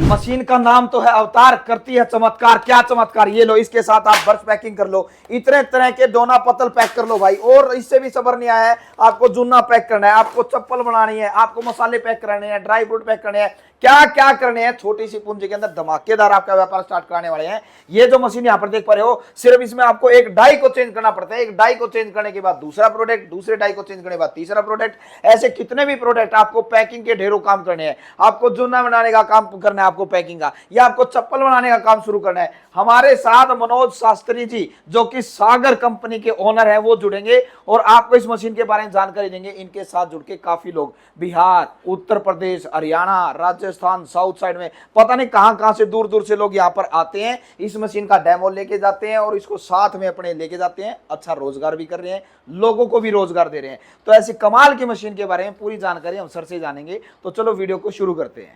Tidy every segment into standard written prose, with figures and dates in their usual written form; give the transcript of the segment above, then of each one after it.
Machine का नाम तो है अवतार, करती है चमत्कार। क्या चमत्कार, ये लो, इसके साथ आप बर्फ पैकिंग कर लो, इतने तरह के डोना पतल पैक कर लो भाई। और इससे भी सबर नहीं आया है, आपको जूना पैक करना है, आपको चप्पल बनानी है, आपको मसाले पैक करने हैं, ड्राई फ्रूट पैक करने हैं, क्या क्या करने हैं। छोटी सी पूंजी के अंदर धमाकेदार आपका व्यापार स्टार्ट कराने वाले हैं। ये जो मशीन यहां पर देख पा रहे हो, सिर्फ इसमें आपको एक डाई को चेंज करना पड़ता है। एक डाई को चेंज करने के बाद दूसरा प्रोडक्ट, दूसरे डाई को चेंज करने के बाद तीसरा प्रोडक्ट, ऐसे कितने भी प्रोडक्ट। आपको पैकिंग के ढेरों काम करने हैं, आपको जूना बनाने का काम करना है, आपको पैकिंग का, या आपको चप्पल बनाने का काम शुरू करना है। हमारे साथ मनोज शास्त्री जी, जो कि सागर कंपनी के ओनर है, वो जुड़ेंगे और आपको इस मशीन के बारे में जानकारी देंगे। इनके साथ जुड़ के काफी लोग बिहार, उत्तर प्रदेश, हरियाणा, राजस्थान, साउथ साइड में, पता नहीं कहां से दूर दूर से लोग यहां पर आते हैं, इस मशीन का डेमो लेके जाते हैं और इसको साथ में अपने लेके जाते हैं। अच्छा रोजगार भी कर रहे हैं, लोगों को भी रोजगार दे रहे हैं। तो ऐसी कमाल की मशीन के बारे में पूरी जानकारी हम सर से जानेंगे। तो चलो वीडियो को शुरू करते हैं।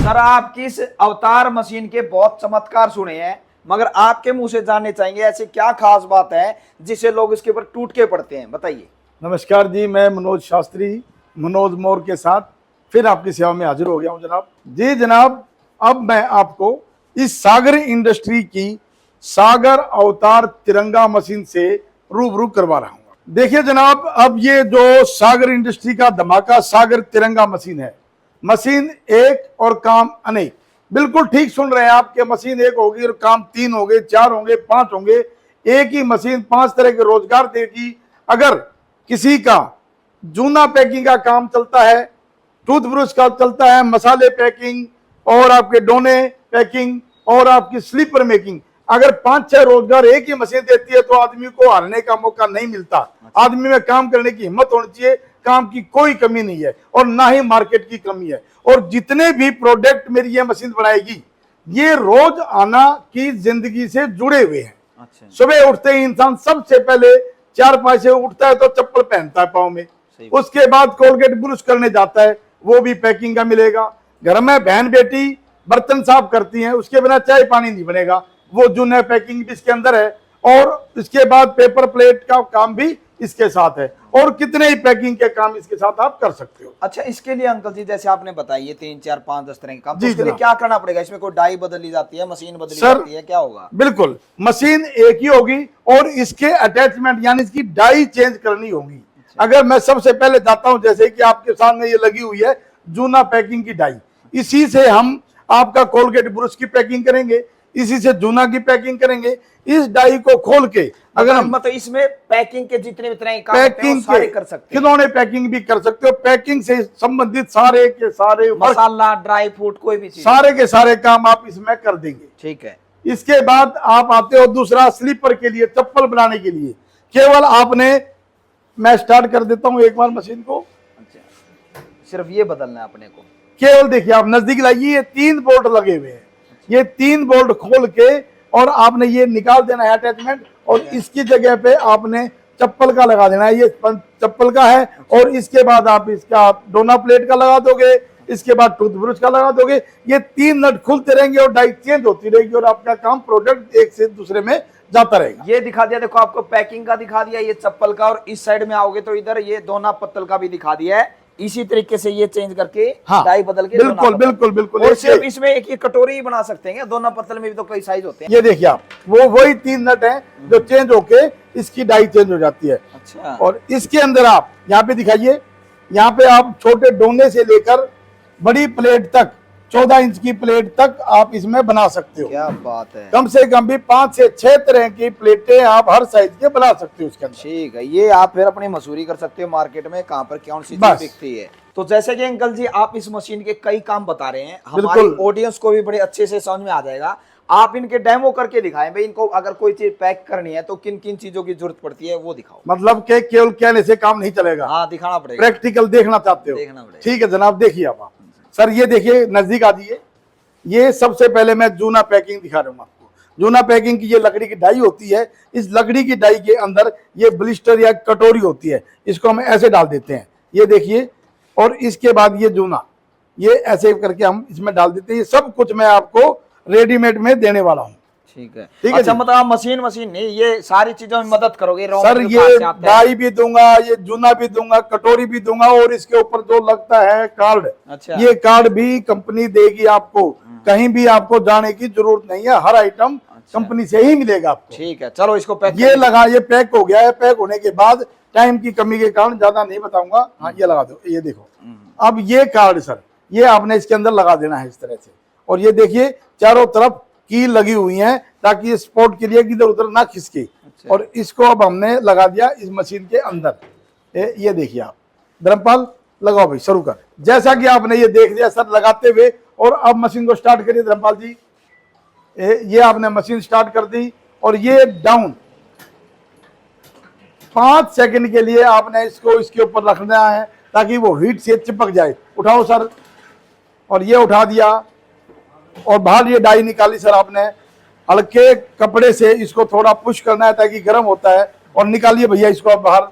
सर, आप किस अवतार मशीन के बहुत चमत्कार सुने हैं, मगर आपके मुंह से जानने चाहेंगे ऐसी क्या खास बात है जिसे लोग इसके ऊपर टूट के पड़ते हैं, बताइए। नमस्कार जी, मैं मनोज शास्त्री, मनोज मोर के साथ फिर आपकी सेवा में हाजिर हो गया हूं जनाब। जी जनाब, अब मैं आपको इस सागर इंडस्ट्री की सागर अवतार तिरंगा मशीन से रूबरू करवा रहा हूँ। देखिए जनाब, अब ये जो सागर इंडस्ट्री का धमाका सागर तिरंगा मशीन है, मशीन एक और काम अनेक। बिल्कुल ठीक सुन रहे हैं आप कि मशीन एक होगी और काम 3 होंगे, 4 होंगे, 5 होंगे। एक ही मशीन 5 तरह के रोजगार देगी। अगर किसी का जूना पैकिंग का काम चलता है, टूथब्रश का चलता है, मसाले पैकिंग और आपके डोने पैकिंग और आपकी स्लीपर मेकिंग, अगर 5-6 रोजगार एक ही मशीन देती है तो आदमी को हारने का मौका नहीं मिलता। आदमी में काम करने की हिम्मत होनी चाहिए। काम की कोई कमी नहीं है और ना ही मार्केट की कमी है। और जितने भी प्रोडक्ट मेरी ये मशीन बनाएगी, ये रोज आना की जिंदगी से जुड़े हुए हैं। अच्छा। सुबह उठते ही इंसान सबसे पहले 4-5 से उठता है तो चप्पल पहनता है पाँव में, उसके बाद कोलगेट ब्रश करने जाता है, वो भी पैकिंग का मिलेगा। घर में बहन बेटी बर्तन साफ करती हैं, उसके बिना चाय पानी नहीं बनेगा, वो जूना पैकिंग भी इसके अंदर है। और इसके बाद पेपर प्लेट का काम भी इसके साथ है और कितने ही पैकिंग के काम इसके साथ आप कर सकते हो। अच्छा, इसके लिए अंकल जी जैसे आपने बताया ये 3, 4, 5, 10 तरह के काम, तो इसके लिए क्या करना पड़ेगा? इसमें कोई डाई बदली जाती है, मशीन बदली जाती है, क्या होगा? बिल्कुल, मशीन एक ही होगी और इसके अटैचमेंट यानी इसकी डाई चेंज करनी होगी। अगर मैं सबसे पहले जाता हूं, जैसे कि आपके सामने ये लगी हुई है जूना पैकिंग की डाई, इसी से हम आपका कोलगेट ब्रश की पैकिंग करेंगे, इसी से जूना की पैकिंग करेंगे। इस डाई को खोल के अगर हम मतलब इसमें पैकिंग के जितने भी तरह के काम पैकिंग सारे कर सकते हैं, खिलौने पैकिंग भी कर सकते हो। पैकिंग से संबंधित सारे के सारे मसाला, ड्राई फ्रूट, कोई भी चीज, सारे के सारे काम आप इसमें कर देंगे। ठीक है। इसके बाद आप आते हो दूसरा, स्लीपर के लिए, चप्पल बनाने के लिए। केवल आपने, मैं स्टार्ट कर देता हूं एक बार मशीन को। अच्छा, सिर्फ ये बदलना है अपने को। केवल देखिए, आप नजदीक लाइए, ये 3 बोल्ट लगे हुए हैं। ये 3 बोल्ट खोल के और आपने ये निकाल देना है अटैचमेंट, और इसकी जगह पे आपने चप्पल का लगा देना है। ये चप्पल का है और इसके बाद आप इसका डोना प्लेट का लगा दोगे, इसके बाद टूथब्रश का लगा दोगे। ये 3 नट खुलते रहेंगे और डाई चेंज होती रहेगी और आपका काम प्रोडक्ट एक से दूसरे में जाता रहेगा। ये दिखा दिया, देखो आपको पैकिंग का दिखा दिया, ये चप्पल का, और इस साइड में आओगे तो इधर ये डोना पत्तल का भी दिखा दिया है। इसी तरीके से ये चेंज करके डाई बदल के, बिल्कुल बिल्कुल बिल्कुल। और सिर्फ इसमें एक ये कटोरी ही बना सकते हैं, दोनों पत्तल में भी तो कई साइज होते हैं। ये देखिए आप, वो वही 3 नट हैं जो चेंज होके इसकी डाई चेंज हो जाती है। अच्छा। और इसके अंदर आप यहाँ पे दिखाइए, यहाँ पे आप छोटे डोने से लेकर बड़ी प्लेट तक, 14 इंच की प्लेट तक आप इसमें बना सकते हो। क्या बात है। कम से कम भी 5 से 6 तरह की प्लेटें आप हर साइज के बना सकते हो इसके अंदर। ठीक है, ये आप फिर अपनी मसूरी कर सकते हो मार्केट में, कहाँ पर कौन सी चीज बिकती है। तो जैसे कि अंकल जी आप इस मशीन के कई काम बता रहे हैं, हमारी ऑडियंस को भी बड़े अच्छे से समझ में आ जाएगा। आप इनके डेमो करके दिखाएं भाई, इनको अगर कोई चीज पैक करनी है तो किन किन चीजों की जरूरत पड़ती है वो दिखाओ। मतलब के केवल कहने से काम नहीं चलेगा। हाँ, दिखाना पड़ेगा, प्रैक्टिकल देखना चाहते हो, देखना पड़ेगा। ठीक है जनाब, देखिए आप सर, ये देखिए, नजदीक आ जाइए। ये सबसे पहले मैं जूना पैकिंग दिखा रहा हूँ आपको। जूना पैकिंग की ये लकड़ी की डाई होती है। इस लकड़ी की डाई के अंदर ये ब्लिस्टर या कटोरी होती है, इसको हम ऐसे डाल देते हैं, ये देखिए। और इसके बाद ये जूना, ये ऐसे करके हम इसमें डाल देते हैं। ये सब कुछ मैं आपको रेडीमेड में देने वाला हूँ। ठीक है। ठीक है अच्छा जी। मतलब आप मशीन नहीं, ये सारी चीजों में मदद करोगे। रॉ सर मटेरियल कहाँ ये से आता है? डाई भी दूंगा, ये जूना भी दूंगा, कटोरी भी दूंगा, और इसके ऊपर जो लगता है कार्ड, अच्छा। ये कार्ड भी कंपनी देगी आपको। कहीं भी आपको जाने की जरूरत नहीं है, हर आइटम कंपनी से ही मिलेगा आपको। ठीक है, चलो इसको पैक ये लगा, ये पैक हो गया है। पैक होने के बाद टाइम की कमी के कारण ज्यादा नहीं बताऊंगा। हाँ ये लगा दो, ये देखो। अब ये कार्ड सर, ये आपने इसके अंदर लगा देना है इस तरह से। और ये देखिए चारों तरफ की लगी हुई है ताकि ये स्पोर्ट के लिए इधर उधर ना खिसके। अच्छा। और इसको अब हमने लगा दिया इस मशीन के अंदर। ये देखिए आप, धर्मपाल लगाओ भाई, शुरू कर। जैसा कि आपने ये देख लिया सर लगाते हुए, और अब मशीन को स्टार्ट करिए धर्मपाल जी। ये आपने मशीन स्टार्ट कर दी, और ये डाउन 5 सेकंड के लिए आपने इसको इसके ऊपर रखना है ताकि वो हीट से चिपक जाए। उठाओ सर, और ये उठा दिया, और बाहर ये डाई निकाली सर आपने। हल्के कपड़े से इसको थोड़ा पुश करना है ताकि गर्म होता है, और निकालिए भैया इसको अब बाहर।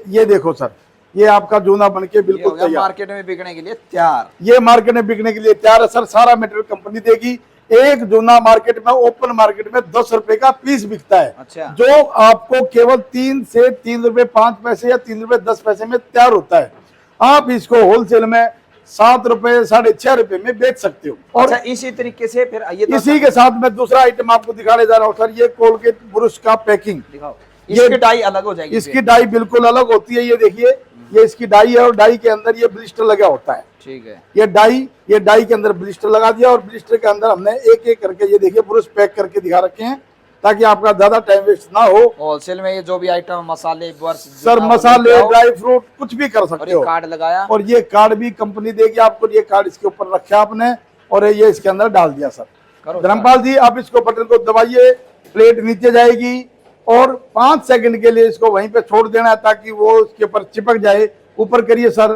ये देखो सर, ये आपका जूना बनके बिल्कुल तैयार, मार्केट में बिकने के लिए तैयार। ये मार्केट में बिकने के लिए तैयार है सर। सारा मटेरियल कंपनी देगी। एक जूना मार्केट में, ओपन मार्केट में 10 रुपए का पीस बिकता है। अच्छा। जो आपको केवल 3 से 3 रुपए 5 पैसे या 3 रुपए 10 पैसे में तैयार होता है। आप इसको होलसेल में 7 रुपए 6.5 रुपए में बेच सकते हो। और अच्छा, इसी तरीके से फिर ये तो इसी के साथ मैं दूसरा आइटम आपको दिखाने जा रहा हूँ सर। ये कोलगेट ब्रश का पैकिंग, दिखाओ। इसकी डाई अलग हो जाएगी। इसकी डाई बिल्कुल अलग होती है। ये देखिए, ये इसकी डाई है, और डाई के अंदर ये ब्लिस्टर लगा होता है। ठीक है। ये डाई के अंदर ब्लिस्टर लगा दिया, और ब्लिस्टर के अंदर हमने एक एक करके ये देखिए ब्रश पैक करके दिखा रखे हैं ताकि आपका ज्यादा टाइम वेस्ट ना हो। होलसेल में ये जो भी आइटम मसाले वर्ष सर मसाले, ड्राई फ्रूट कुछ भी कर सकते हो। कार्ड लगाया, और ये कार्ड भी कंपनी देगी आपको। ये कार्ड इसके ऊपर रखा आपने, और ये इसके अंदर डाल दिया सर। धर्मपाल जी आप इसको बटन को दबाइए, प्लेट नीचे जाएगी, और 5 सेकंड के लिए इसको वहीं पे छोड़ देना है ताकि वो उसके ऊपर चिपक जाए। ऊपर करिए सर।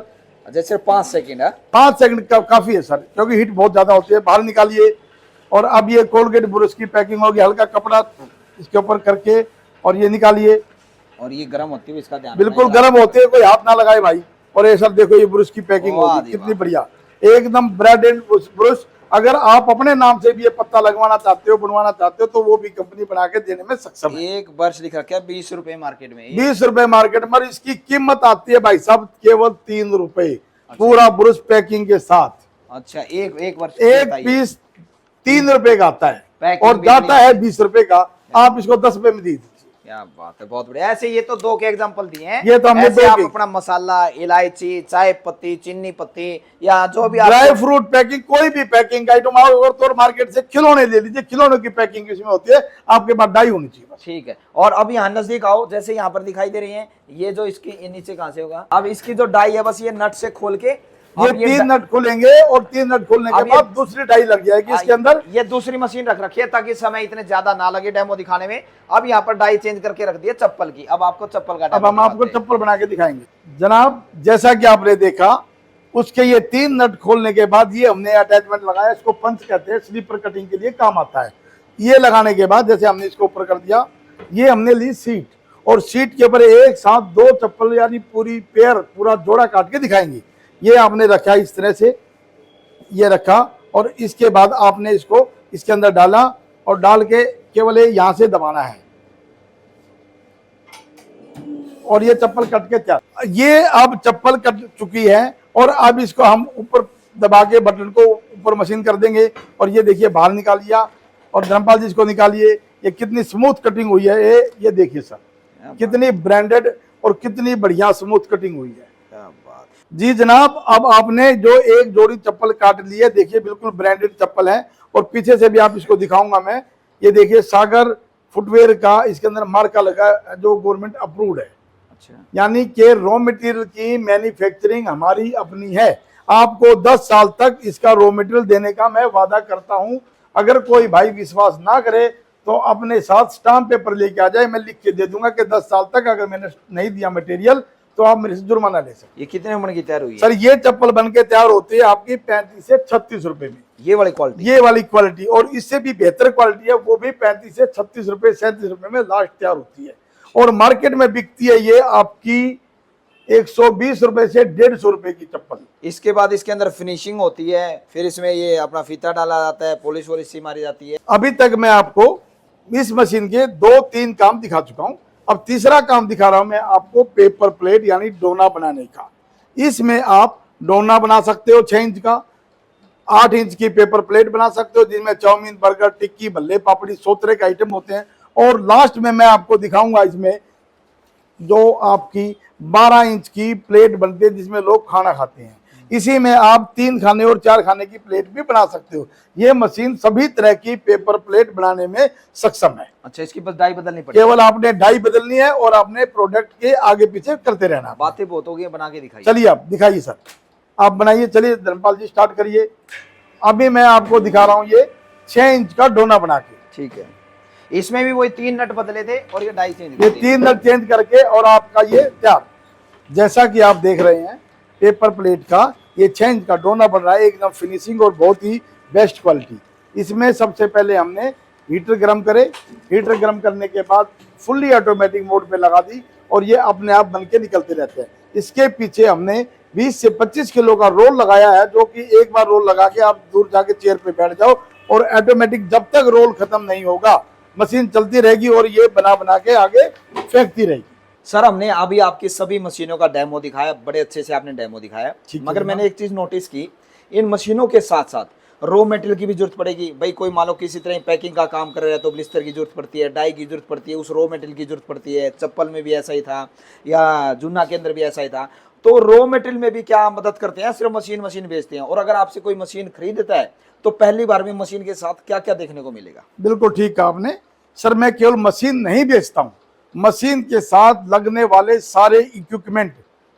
अच्छा, सिर्फ 5 सेकंड है। 5 सेकंड का काफी है सर, क्योंकि हीट बहुत ज्यादा होती है। बाहर निकालिए, और अब ये कोलगेट ब्रश की पैकिंग होगी। हल्का कपड़ा इसके ऊपर करके, और ये निकालिए। और ये गर्म होती है, इसका ध्यान बिल्कुल गर्म होते है, कोई हाथ ना लगाए भाई। और ये सर देखो, ये ब्रश की पैकिंग होगी कितनी बढ़िया, एकदम ब्रांडेड ब्रश। अगर आप अपने नाम से भी ये पत्ता लगवाना चाहते हो, बनवाना चाहते हो, तो वो भी कंपनी बना के देने में सक्षम है। एक वर्ष लिख रखा है 20 रुपए मार्केट में। 20 रुपए मार्केट में, इसकी कीमत आती है भाई साहब केवल 3 रुपए। पूरा ब्रश पैकिंग के साथ। अच्छा, एक वर्ष एक पीस 3 रुपए का आता है, पैकिंग और जाता है 20 रुपए का। आप इसको 10 रुपए में दी दीजिए। क्या बात है, बहुत बढ़िया। ऐसे ये तो 2 के एग्जांपल दिए हैं। ये तो हमने ऐसे 2 आप के। अपना मसाला, इलायची, चाय पत्ती, चीनी पत्ती, या जो भी ड्राई फ्रूट पैकिंग, कोई भी पैकिंग का आइटम, और तो मार्केट से खिलौने ले लीजिए। खिलौनों की पैकिंग इसमें होती है, आपके पास डाई होनी चाहिए बस। ठीक है। और अब यहाँ नजदीक आओ, जैसे यहाँ पर दिखाई दे रही है, ये जो इसकी ये नीचे कहाँ से होगा? अब इसकी जो डाई है, बस ये नट से खोल के ये 3 नट खुलेंगे, और 3 नट खोलने के बाद दूसरी डाई लग जाएगी इसके अंदर। ये दूसरी मशीन रख रखी है ताकि समय इतने ज्यादा ना लगे डेमो दिखाने में। अब यहाँ पर डाई चेंज करके रख दी है चप्पल की। अब आपको चप्पल का अब हम आपको चप्पल बना के दिखाएंगे जनाब। जैसा कि आपने देखा, उसके ये 3 नट खोलने के बाद ये हमने अटैचमेंट लगाया। इसको पंच कहते हैं, स्लीपर कटिंग के लिए काम आता है। ये लगाने के बाद जैसे हमने इसको ऊपर कर दिया, ये हमने ली सीट, और सीट के ऊपर एक साथ 2 चप्पल यानी पूरी पेयर, पूरा जोड़ा काट के दिखाएंगे। ये आपने रखा इस तरह से, ये रखा, और इसके बाद आपने इसको इसके अंदर डाला, और डाल के केवल यहां से दबाना है, और ये चप्पल कट के तैयार। ये अब चप्पल कट चुकी है, और अब इसको हम ऊपर दबा के बटन को ऊपर मशीन कर देंगे। और ये देखिए बाहर निकाल लिया। और धर्मपाल जी इसको निकालिए, ये कितनी स्मूथ कटिंग हुई है। ये देखिए सर, कितनी ब्रांडेड और कितनी बढ़िया स्मूथ कटिंग हुई है। जी जनाब, अब आपने जो एक जोड़ी चप्पल काट ली है, देखिए बिल्कुल ब्रांडेड चप्पल है। और पीछे से भी आप इसको दिखाऊंगा मैं। ये देखिए सागर फुटवेयर का इसके अंदर मार्का लगा है, जो गवर्नमेंट अप्रूव्ड है। अच्छा, यानी कि रॉ मटेरियल की मैन्युफैक्चरिंग हमारी अपनी है। आपको 10 साल तक इसका रॉ मटेरियल देने का मैं वादा करता हूं। अगर कोई भाई विश्वास ना करे तो अपने साथ स्टाम्प पेपर लेके आ जाए, मैं लिख के दे दूंगा कि 10 साल तक अगर मैंने नहीं दिया मटेरियल तो आप मेरे से जुर्माना ले सकते। ये कितने उम्र की तैयार हुई है? सर ये चप्पल बन के तैयार होती है आपकी 35 से 36 रुपए में। ये वाली क्वालिटी, ये वाली क्वालिटी, और इससे भी बेहतर क्वालिटी है, वो भी 35 से 36 रुपए 37 रुपए में लास्ट तैयार होती है। और मार्केट में बिकती है ये आपकी 120 रुपए से 150 रुपए की चप्पल। इसके बाद इसके अंदर फिनिशिंग होती है, फिर इसमें ये अपना फीता डाला जाता है, पॉलिश वॉलिश सी मारी जाती है। अभी तक मैं आपको इस मशीन के 2-3 काम दिखा चुका हूं। अब तीसरा काम दिखा रहा हूं मैं आपको, पेपर प्लेट यानी डोना बनाने का। इसमें आप डोना बना सकते हो 6 इंच का, 8 इंच की पेपर प्लेट बना सकते हो, जिसमें चाउमीन, बर्गर, टिक्की, भल्ले, पापड़ी, 100 तरह के आइटम होते हैं। और लास्ट में मैं आपको दिखाऊंगा इसमें जो आपकी 12 इंच की प्लेट बनती है, जिसमें लोग खाना खाते हैं। इसी में आप 3 खाने और 4 खाने की प्लेट भी बना सकते हो। ये मशीन सभी तरह की पेपर प्लेट बनाने में सक्षम है। अच्छा, इसकी बस डाई बदलनी पड़ेगी। केवल आपने डाई बदलनी है और आपने प्रोडक्ट के आगे पीछे करते रहना। बातें बहुत हो गई, बना के दिखाइए। चलिए आप दिखाइए सर, आप बनाइए। चलिए धर्मपाल जी स्टार्ट करिए। अभी मैं आपको दिखा रहा हूँ ये 6 इंच का डोना बना के। ठीक है, इसमें भी वही 3 नट बदले थे और ये डाई चेंज, ये 3 नट चेंज करके और आपका ये तैयार। जैसा कि आप देख रहे हैं पेपर प्लेट का ये 6 इंच का डोना बन रहा है, एकदम फिनिशिंग और बहुत ही बेस्ट क्वालिटी। इसमें सबसे पहले हमने हीटर गर्म करे, हीटर गर्म करने के बाद फुल्ली ऑटोमेटिक मोड पे लगा दी और ये अपने आप बन के निकलते रहते हैं। इसके पीछे हमने 20 से 25 किलो का रोल लगाया है, जो कि एक बार रोल लगा के आप दूर जाके चेयर पे बैठ जाओ और ऑटोमेटिक जब तक रोल खत्म नहीं होगा मशीन चलती रहेगी और ये बना बना के आगे फेंकती रहेगी। सर हमने अभी आपकी सभी मशीनों का डेमो दिखाया, बड़े अच्छे से आपने डेमो दिखाया, मगर मैंने एक चीज नोटिस की, इन मशीनों के साथ साथ रॉ मटेरियल की भी जरूरत पड़ेगी। भाई कोई मान लो किसी तरह पैकिंग का काम कर रहा है तो ब्लिस्टर की जरूरत पड़ती है, डाई की जरूरत पड़ती है, उस रॉ मटेरियल की जरूरत पड़ती है। चप्पल में भी ऐसा ही था या जूना के अंदर भी ऐसा ही था। तो रॉ मटेरियल में भी क्या मदद करते हैं, सिर्फ मशीन बेचते हैं? और अगर आपसे कोई मशीन खरीदता है तो पहली बार में मशीन के साथ क्या क्या देखने को मिलेगा? बिल्कुल ठीक कहा आपने सर, मैं केवल मशीन नहीं बेचता हूँ, मशीन के साथ लगने वाले सारे इक्विपमेंट,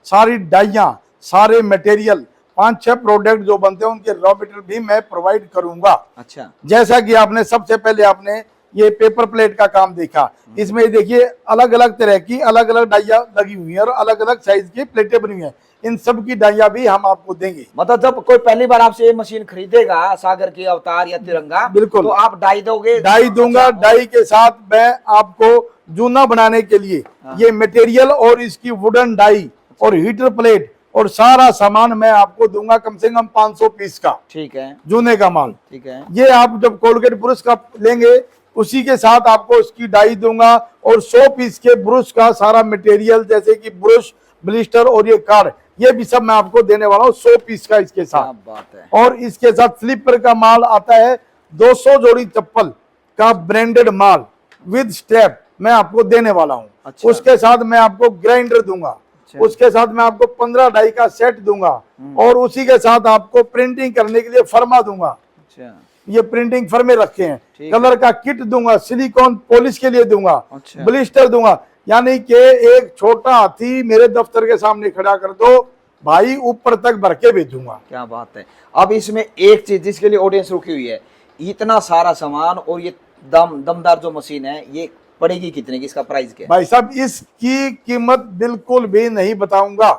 सारी डाइयां, सारे मटेरियल, 5-6 प्रोडक्ट जो बनते हैं उनके रॉ मटेरियल भी मैं प्रोवाइड करूंगा। अच्छा, जैसा कि आपने सबसे पहले आपने ये पेपर प्लेट का काम देखा, इसमें देखिए अलग अलग तरह की अलग अलग डाइयां लगी हुई है और अलग अलग साइज की प्लेटें बनी हुई है। इन सब की डाइयां भी हम आपको देंगे। मतलब जब कोई पहली बार आपसे ये मशीन खरीदेगा, सागर की अवतार या तिरंगा, बिल्कुल, तो आप डाई दोगे? डाई दूंगा। डाई के साथ मैं आपको जूना बनाने के लिए ये मटेरियल और इसकी वुडन डाई और हीटर प्लेट और सारा सामान मैं आपको दूंगा, कम से कम 500 पीस का। ठीक है, जूने का माल। ठीक है, ये आप जब कोलगेट ब्रश का लेंगे उसी के साथ आपको इसकी डाई दूंगा और 100 पीस के ब्रश का सारा मटेरियल, जैसे कि ब्रश, ब्लिस्टर और ये कार्ड, ये भी सब मैं आपको देने वाला हूँ 100 पीस का इसके साथ। बात है। और इसके साथ स्लीपर का माल आता है, 200 जोड़ी चप्पल का ब्रांडेड माल विद स्टेप मैं आपको देने वाला हूँ। अच्छा। उसके साथ मैं आपको ग्राइंडर दूंगा। अच्छा। उसके साथ मैं आपको 15 डाई का सेट दूंगा और उसी के साथ आपको प्रिंटिंग करने के लिए फर्मा दूंगा। अच्छा। ये प्रिंटिंग फर्मे रखे हैं, कलर का किट दूंगा, सिलिकॉन पॉलिश के लिए दूंगा। अच्छा। ब्लिस्टर दूंगा। यानी कि एक छोटा हाथी मेरे दफ्तर के सामने खड़ा कर दो भाई, ऊपर तक भर के भेजूंगा। क्या बात है। अब इसमें एक चीज जिसके लिए ऑडियंस रुकी हुई है, इतना सारा सामान और ये दमदार जो मशीन है, ये पड़ेगी कितने की? इसका प्राइस क्या है? भाई साहब इसकी कीमत बिल्कुल भी नहीं बताऊंगा,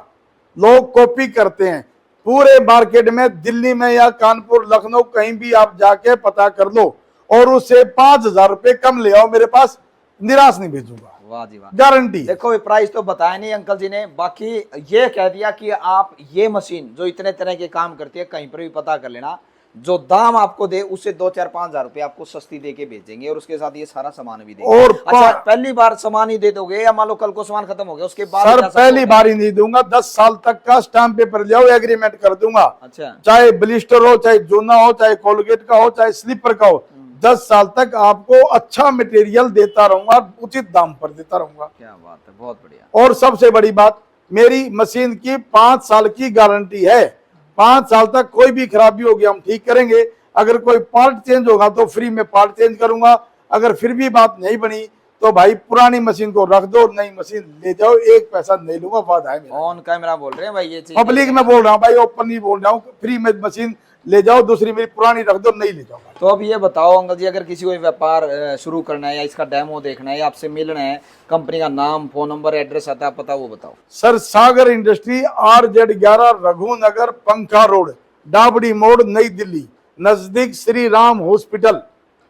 लोग कॉपी करते हैं। पूरे मार्केट में दिल्ली में या कानपुर, लखनऊ, कहीं भी आप जाके पता कर लो और उससे 5,000 रुपए कम ले आओ मेरे पास, निराश नहीं भेजूंगा। वाह जी वाह, गारंटी। देखो ये प्राइस तो बताया नहीं अंकल जी ने, बाकी ये कह दिया कि आप ये मशीन जो इतने तरह के काम करती है कहीं पर भी पता कर लेना, जो दाम आपको दे उससे 2-4-5 हजार रुपए आपको सस्ती दे के भेजेंगे और उसके साथ ये सारा सामान भी देंगे। और अच्छा, पहली बार सामान ही दे दोगे या मान लो कल को सामान खत्म हो गया उसके बाद? सर पहली बार ही नहीं दूंगा, 10 साल तक का स्टाम्प पेपर ले आओ, एग्रीमेंट कर दूंगा। अच्छा, चाहे ब्लिस्टर हो, चाहे जूना हो, चाहे कोलगेट का हो, चाहे स्लीपर का हो, 10 साल तक आपको अच्छा मटेरियल देता रहूंगा, उचित दाम पर देता रहूंगा। क्या बात है, बहुत बढ़िया। और सबसे बड़ी बात, मेरी मशीन की 5 साल की गारंटी है। 5 साल तक कोई भी खराबी होगी हम ठीक करेंगे। अगर कोई पार्ट चेंज होगा तो फ्री में पार्ट चेंज करूंगा। अगर फिर भी बात नहीं बनी तो भाई पुरानी मशीन को रख दो, नई मशीन ले जाओ, 1 पैसा नहीं लूंगा, वादा है मेरा। ऑन कैमरा बोल रहे हैं भाई, ये चीज पब्लिक में बोल रहा हूँ भाई, ओपन नहीं बोल रहा हूँ। फ्री में मशीन ले जाओ, दूसरी मेरी पुरानी रख दो, नहीं ले जाओ। तो अब ये बताओ अंकल जी, अगर किसी को व्यापार शुरू करना है या इसका डेमो देखना है या आपसे मिलना है, कंपनी का नाम, फोन नंबर, एड्रेस आता है पता, वो बताओ। सर सागर इंडस्ट्री, RZ11, रघुनगर, पंखा रोड, डाबड़ी मोड़, नई दिल्ली, नजदीक श्री राम हॉस्पिटल।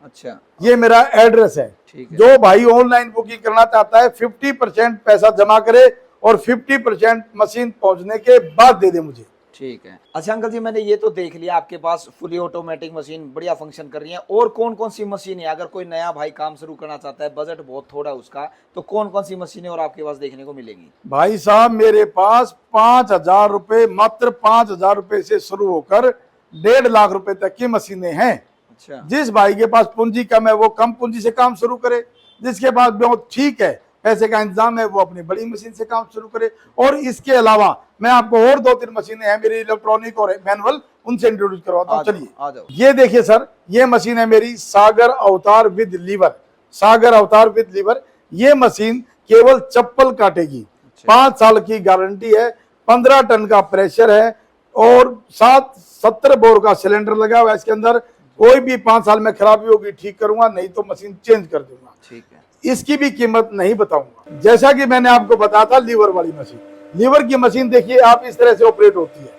अच्छा, ये मेरा एड्रेस है। जो भाई ऑनलाइन बुकिंग करना चाहता है 50% पैसा जमा करे और 50% मशीन पहुंचने के बाद दे दे मुझे। ठीक है। अच्छा अंकल जी, मैंने ये तो देख लिया आपके पास फुली ऑटोमेटिक मशीन बढ़िया फंक्शन कर रही है, और कौन कौन सी मशीन है? अगर कोई नया भाई काम शुरू करना चाहता है, बजट बहुत थोड़ा है उसका, तो कौन कौन सी मशीनें और आपके पास देखने को मिलेगी? भाई साहब मेरे पास 5,000 रुपए, मात्र 5,000 रुपए से शुरू होकर 1.5 लाख रुपए तक की मशीनें हैं। अच्छा। जिस भाई के पास पूंजी कम है वो कम पूंजी से काम शुरू करे, जिसके पास बहुत ठीक है पैसे का इंतजाम है वो अपनी बड़ी मशीन से काम शुरू करे। और इसके अलावा मैं आपको और 2-3 मशीनें हैं मेरी इलेक्ट्रॉनिक और मैनुअल, उनसे इंट्रोड्यूस करवाता हूँ। चलिए आ जाओ। ये देखिए सर, ये मशीन है मेरी सागर अवतार विद लीवर। सागर अवतार विद लीवर, ये मशीन केवल चप्पल काटेगी। 5 साल की गारंटी है, 15 टन का प्रेशर है और 70 बोर का सिलेंडर लगा हुआ है इसके अंदर। कोई भी 5 साल में खराबी होगी ठीक करूंगा, नहीं तो मशीन चेंज कर दूंगा। ठीक है। इसकी भी कीमत नहीं बताऊंगा। जैसा कि मैंने आपको बताया था लीवर वाली मशीन, लीवर की मशीन देखिए आप इस तरह से ऑपरेट होती है,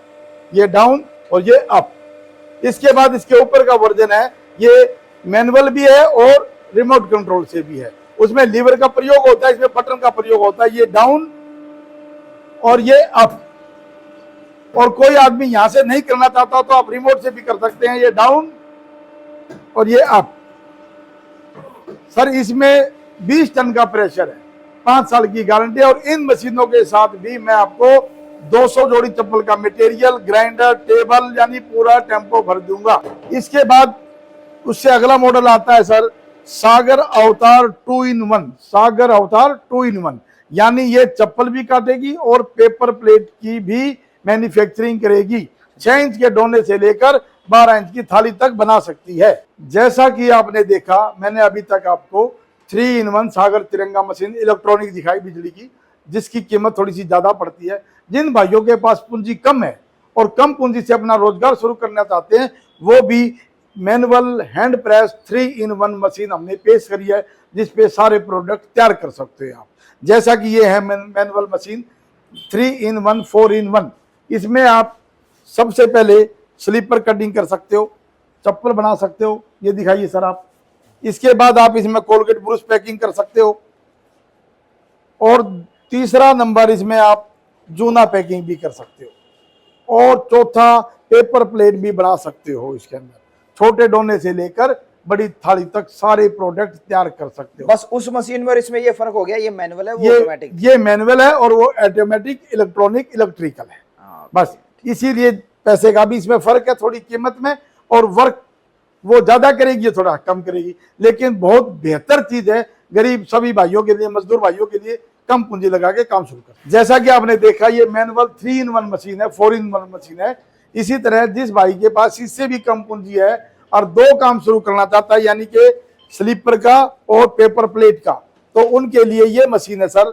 ये डाउन और ये अप। इसके बाद इसके ऊपर का वर्जन है, ये मैनुअल भी है और रिमोट कंट्रोल से भी है। उसमें लीवर का प्रयोग होता है, इसमें बटन का प्रयोग होता है। ये डाउन और ये अप। और कोई आदमी यहां से नहीं करना चाहता तो आप रिमोट से भी कर सकते हैं। ये डाउन और ये अप। सर इसमें 20 टन का प्रेशर है, 5 साल की गारंटी है। और इन मशीनों के साथ भी मैं आपको 200 जोड़ी चप्पल का मटेरियल, ग्राइंडर, टेबल यानी पूरा टेम्पो भर दूंगा। इसके बाद उससे अगला मॉडल आता है सर सागर अवतार 2 in 1। सागर अवतार 2 in 1 यानी ये चप्पल भी काटेगी और पेपर प्लेट की भी मैन्युफैक्चरिंग करेगी। 6 इंच के डोने से लेकर 12 इंच की थाली तक बना सकती है। जैसा कि आपने देखा, मैंने अभी तक आपको 3 in 1 सागर तिरंगा मशीन इलेक्ट्रॉनिक दिखाई बिजली की, जिसकी कीमत थोड़ी सी ज्यादा पड़ती है। जिन भाइयों के पास पूंजी कम है और कम पूंजी से अपना रोजगार शुरू करना चाहते हैं, वो भी manual hand press 3 in 1 machine हमने पेश करी है, जिसपे सारे प्रोडक्ट तैयार कर सकते हैं आप। जैसा कि ये है मैनुअल मशीन 3 in 1 4 in 1। इसमें आप सबसे पहले स्लीपर कटिंग कर सकते हो, चप्पल बना सकते हो, ये दिखाइए सर आप। इसके बाद आप इसमें कोलगेट ब्रश पैकिंग कर सकते हो और तीसरा नंबर इसमें आप जूना पैकिंग भी कर सकते हो और चौथा पेपर प्लेट भी बना सकते हो। इसके अंदर छोटे डोने से लेकर बड़ी थाली तक सारे प्रोडक्ट तैयार कर सकते हो। बस उस मशीन में और इसमें ये फर्क हो गया, ये मैनुअल है वो ऑटोमेटिक। ये मैनुअल है और वो ऑटोमेटिक, इलेक्ट्रॉनिक, इलेक्ट्रिकल है। बस इसीलिए पैसे का भी इसमें फर्क है थोड़ी कीमत में, और वर्क वो ज्यादा करेगी थोड़ा कम करेगी, लेकिन बहुत बेहतर चीज है गरीब सभी भाइयों के लिए, मजदूर भाइयों के लिए कम पूंजी लगा के काम शुरू कर। जैसा कि आपने देखा ये मैनुअल 3 in 1 मशीन है, 4 in 1 मशीन है। इसी तरह जिस भाई के पास इससे भी कम पूंजी है और 2 काम शुरू करना चाहता है, यानी कि स्लीपर का और पेपर प्लेट का, तो उनके लिए ये मशीन है सर,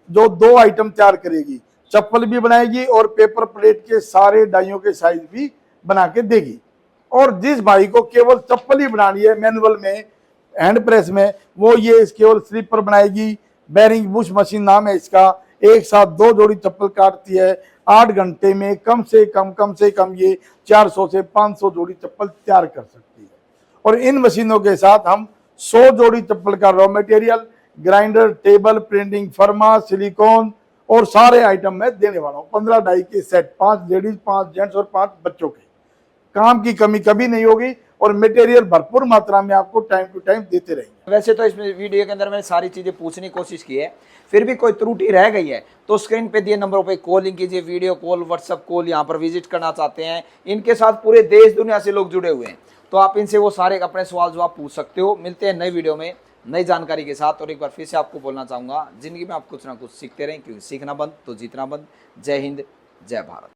जो 2 आइटम तैयार करेगी, चप्पल भी बनाएगी और पेपर प्लेट के सारे डाइयों के साइज भी बना के देगी। और जिस भाई को केवल चप्पल ही बनानी है मैनुअल में, हैंड प्रेस में, वो ये केवल स्लीपर बनाएगी। बेरिंग बुश मशीन नाम है इसका। एक साथ 2 जोड़ी चप्पल काटती है। 8 घंटे में कम से कम ये 400 से 500 जोड़ी चप्पल तैयार कर सकती है। और इन मशीनों के साथ हम 100 जोड़ी चप्पल का raw material, grinder, table, printing फर्मा, सिलिकॉन और सारे आइटम मैं देने वाला हूँ। 15 डाई के सेट, 5 लेडीज, 5 जेंट्स और 5 बच्चों के। काम की कमी कभी नहीं होगी और मटेरियल भरपूर मात्रा में आपको टाइम टू टाइम देते रहेंगे। वैसे तो इस वीडियो के अंदर मैंने सारी चीजें पूछने की कोशिश की है, फिर भी कोई त्रुटि रह गई है तो स्क्रीन पे दिए नंबरों पे कॉलिंग कीजिए, वीडियो कॉल, व्हाट्सएप कॉल, यहाँ पर विजिट करना चाहते हैं। इनके साथ पूरे देश दुनिया से लोग जुड़े हुए हैं, तो आप इनसे वो सारे अपने सवाल जवाब पूछ सकते हो। मिलते हैं नई वीडियो में नई जानकारी के साथ। और एक बार फिर से आपको बोलना चाहूंगा, जिंदगी में आप कुछ ना कुछ सीखते रहें, क्योंकि सीखना बंद तो जीतना बंद। जय हिंद, जय भारत।